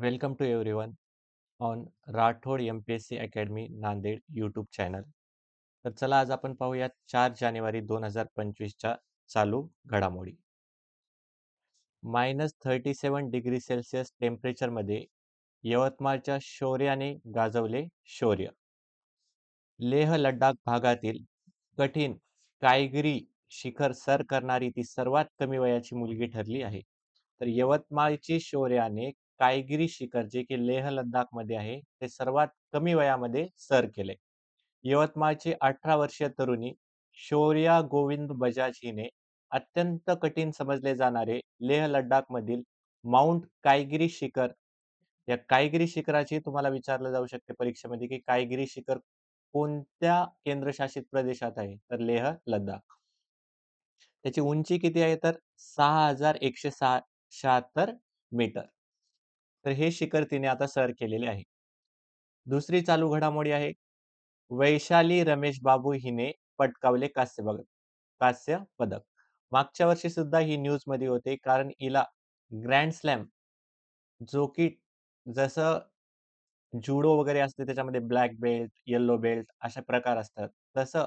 Welcome to everyone on Rathod MPSC academy Nanded YouTube channel. तर चला आज आपण पाहूयात 4 जानेवारी 2025च्या चालू घडामोडी. -37 डिग्री सेल्सिअस टेम्परेचरमध्ये यवतमाळच्या शौर्याने गाजवले शौर्य. लेह लडाख भागातील कठीण कायगिरी शिखर सर करणारी ती सर्वात कमी वयाची मुलगी ठरली आहे. तर यवतमाळची शौर्याने कायगिरी शिखर जे की लेह लडाखमध्ये आहे ते सर्वात कमी वयामध्ये सर केले. यवतमाळची 18 वर्षीय तरुणी शौर्या गोविंद बजाज हिने अत्यंत कठीण समजले जाणारे लेह लडाखमधील माउंट कायगिरी शिखर या कायगिरी शिखराची तुम्हाला विचारलं जाऊ शकते परीक्षेमध्ये की कायगिरी शिखर कोणत्या केंद्रशासित प्रदेशात आहे? तर लेह लडाख. त्याची उंची किती आहे? तर 6176 मीटर. तर हे शिखर तिने आता सर केलेले आहे. दुसरी चालू घडामोडी आहे. वैशाली रमेश बाबू हिने पटकावले कांस्य पदक. मागच्या वर्षी सुद्धा ही न्यूज मध्ये होते कारण हिला ग्रँड स्लॅम जो की जसं जुडो वगैरे असते त्याच्यामध्ये ब्लॅक बेल्ट, येलो बेल्ट अशा प्रकार असतात. तसं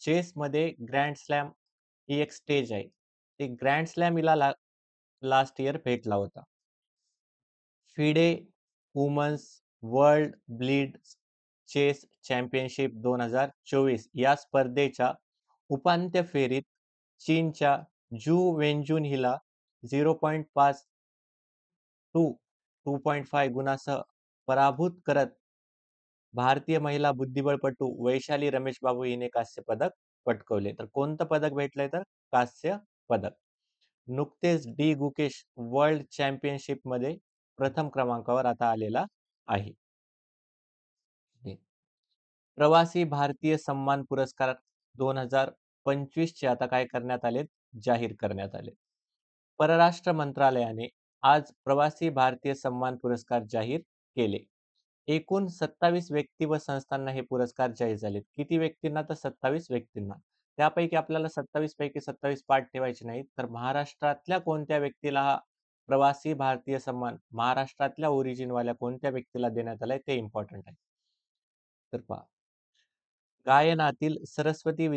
चेसमध्ये ग्रँड स्लॅम ही एक स्टेज आहे. ते ग्रँड स्लॅम हिला लास्ट इयर भेटला होता. FIDE women's world blitz chess championship 2024 या स्पर्धेच्या उपांत्य फेरीत चीनच्या जू वेनजून हिला 0.5 टू 2.5 गुणासह पराभूत करत भारतीय महिला बुद्धिबळपटू वैशाली रमेश बाबू हिने कांस्य पदक पटकवले. तर कोणतं पदक भेटलंय? तर कांस्य पदक. नुकतेच डी गुकेश वर्ल्ड चॅम्पियनशिप मध्ये प्रथम क्रमांकावर आता आलेला आहे. प्रवासी भारतीय सन्मान पुरस्कार 2025 चे आता काय करण्यात आले? जाहीर करण्यात आले. परराष्ट्र मंत्रालयाने आज प्रवासी भारतीय सन्मान पुरस्कार जाहीर केले. एकूण 27 व्यक्ती व संस्थांना हे पुरस्कार जाहीर झालेत. किती व्यक्तींना? तर 27 व्यक्तींना. त्यापैकी आपल्याला 27 पैकी 27 पाठ ठेवायचे नाहीत. तर महाराष्ट्रातल्या कोणत्या व्यक्तीला हा प्रवासी भारतीय सन्मान महाराष्ट्रातल्या ओरिजिन वाल्या कोणत्या व्यक्तीला देण्यात आलाय ते इम्पॉर्टंट आहे. तर पहा. गयानातील सरस्वती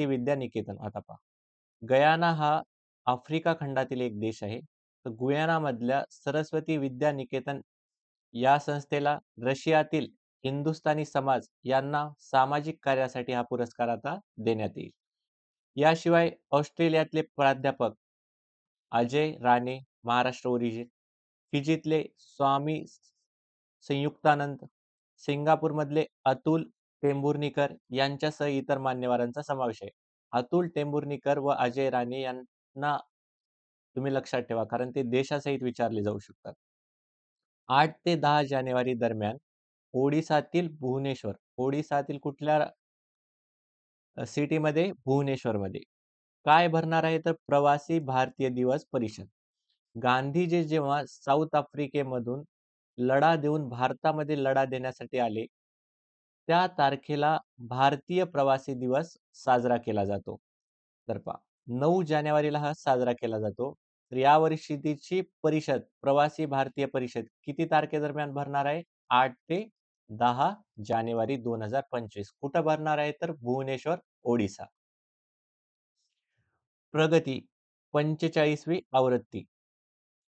विद्या निकेतन. आता पहा. गयाना हा आफ्रिका खंडातील एक देश आहे. तर गुयानामधल्या सरस्वती विद्या निकेतन या संस्थेला रशियातील हिंदुस्थानी समाज यांना सामाजिक कार्यासाठी हा पुरस्कार आता देण्यात येईल. याशिवाय ऑस्ट्रेलियातले प्राध्यापक अजय राणे महाराष्ट्र ओरिजिन, फिजीतले स्वामी संयुक्तानंद, सिंगापूरमधले अतुल टेंभुर्णीकर यांच्यासह इतर मान्यवरांचा समावेश आहे. अतुल टेंभुर्णीकर व अजय राणे यांना तुम्ही लक्षात ठेवा कारण ते देशासहित विचारले जाऊ शकतात. 8 ते 10 जानेवारी दरम्यान ओडिसातील कुठल्या सिटीमध्ये? भुवनेश्वरमध्ये. काय भरणार आहे? तर प्रवासी भारतीय दिवस परिषद. गांधीजी जेव्हा साऊथ आफ्रिकेमधून लढा देऊन भारतामध्ये लढा देण्यासाठी आले, त्या तारखेला भारतीय प्रवासी दिवस साजरा केला जातो. तर पहा 9 जानेवारीला हा साजरा केला जातो. तर या वर्षीची परिषद प्रवासी भारतीय परिषद किती तारखेदरम्यान भरणार आहे? 8 ते 10 जानेवारी 2025. कुठं भरणार आहे? तर भुवनेश्वर, ओडिसा. प्रगती 45वी आवृत्ती.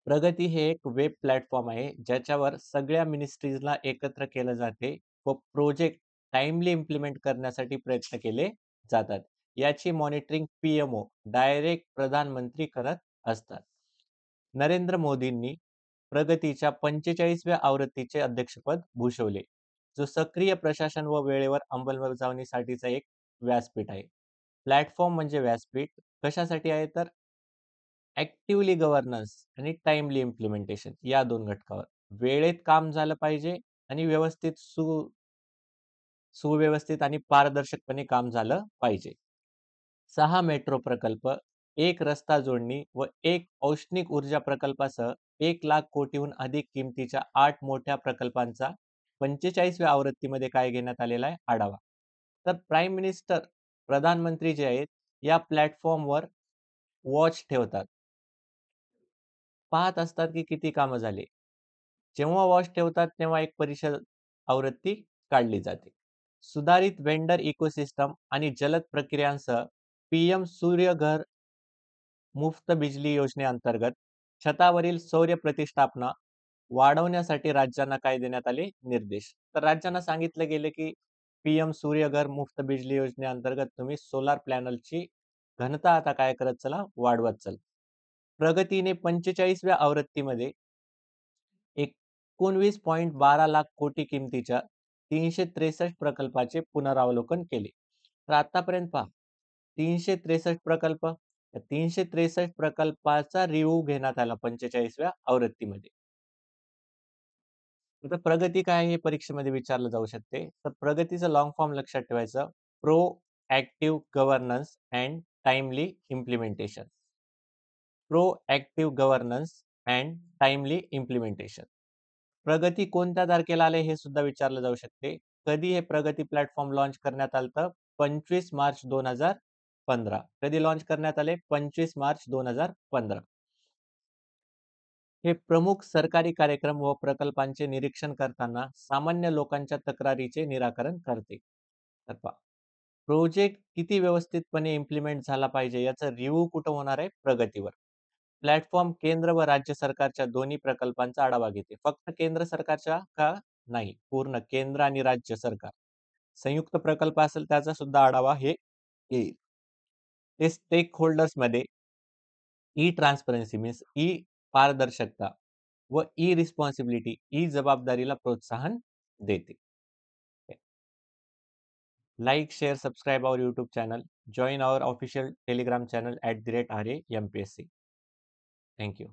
प्रगती हे एक वेब प्लॅटफॉर्म आहे ज्याच्यावर सगळ्या मिनिस्ट्रीजला एकत्र केलं जाते व प्रोजेक्ट टाइमली इम्प्लिमेंट करण्यासाठी प्रयत्न केले जातात. याची मॉनिटरिंग पीएमओ डायरेक्ट प्रधानमंत्री करत असतात. नरेंद्र मोदींनी प्रगतीच्या 45व्या आवृत्तीचे अध्यक्षपद भूषवले, जो सक्रिय प्रशासन व वेळेवर अंमलबजावणीसाठीचा एक व्यासपीठ आहे. प्लॅटफॉर्म म्हणजे व्यासपीठ कशासाठी आहे? तर ऍक्टिव्हली गव्हर्नन्स आणि टाइमली इम्प्लिमेंटेशन या दोन घटकावर. वेळेत काम झालं पाहिजे आणि सुव्यवस्थित आणि पारदर्शकपणे काम झालं पाहिजे. 6 मेट्रो प्रकल्प, 1 रस्ता जोडणी व 1 औष्णिक ऊर्जा प्रकल्पासह 1,00,000 कोटीहून अधिक किमतीच्या 8 मोठ्या प्रकल्पांचा 45व्या आवृत्तीमध्ये काय घेण्यात आलेला आहे? आढावा. तर प्राईम मिनिस्टर, प्रधानमंत्री जे आहेत या प्लॅटफॉर्मवर वॉच ठेवतात. पाहत असतात की किती कामं झाले. जेव्हा वॉच ठेवतात तेव्हा एक परिषद आवृत्ती काढली जाते. सुधारित वेंडर इकोसिस्टम आणि जलद प्रक्रियांसह पीएम सूर्यघर मुफ्त बिजली योजनेअंतर्गत छतावरील सौर प्रतिष्ठापना वाढवण्यासाठी राज्यांना काय देण्यात आले? निर्देश. तर राज्यांना सांगितलं गेलं की पीएम सूर्यघर मुफ्त बिजली योजनेअंतर्गत तुम्ही सोलार पॅनलची घनता आता काय करत चला? वाढवत चला. प्रगतीने 45व्या आवृत्तीमध्ये 19.12 लाख कोटी किमतीच्या 363 प्रकल्पाचे पुनरावलोकन केले. तर आतापर्यंत पहा 363 प्रकल्प, या 363 प्रकल्पाचा रिव्ह्यू घेण्यात आला 45व्या आवृत्तीमध्ये. आता प्रगती काय आहे हे परीक्षेमध्ये विचारलं जाऊ शकते. तर प्रगतीचं लाँग फॉर्म लक्षात ठेवायचं. Pro active governance and timely implementation. Proactive governance and timely implementation. प्रगती कोणत्या तारखेला आले हे सुद्धा विचारलं जाऊ शकते. कधी हे प्रगती प्लॅटफॉर्म लॉन्च करण्यात आलं होतं? 25 मार्च 2015. कधी लॉन्च करण्यात आले? 25 मार्च 2015. हे प्रमुख सरकारी कार्यक्रम व प्रकल्पांचे निरीक्षण करताना सामान्य लोकांच्या तक्रारीचे निराकरण करते. तर पहा, प्रोजेक्ट किती व्यवस्थितपणे इम्प्लिमेंट झाला पाहिजे याचा रिव्ह्यू कुठं होणार आहे? प्रगतीवर. प्लॅटफॉर्म केंद्र व राज्य सरकारच्या दोन्ही प्रकल्पांचा आढावा घेते. फक्त केंद्र सरकारच्या का? नाही. पूर्ण केंद्र आणि राज्य सरकार. संयुक्त प्रकल्प असेल त्याचा सुद्धा आढावा हे येईल. ते स्टेक होल्डर्समध्ये ई ट्रान्सपरन्सी मीन्स ई पारदर्शकता व ई रिस्पॉन्सिबिलिटी ई जबाबदारीला प्रोत्साहन देते. Like, share, subscribe our YouTube channel. Join our official Telegram channel @RAMPSC. Thank you.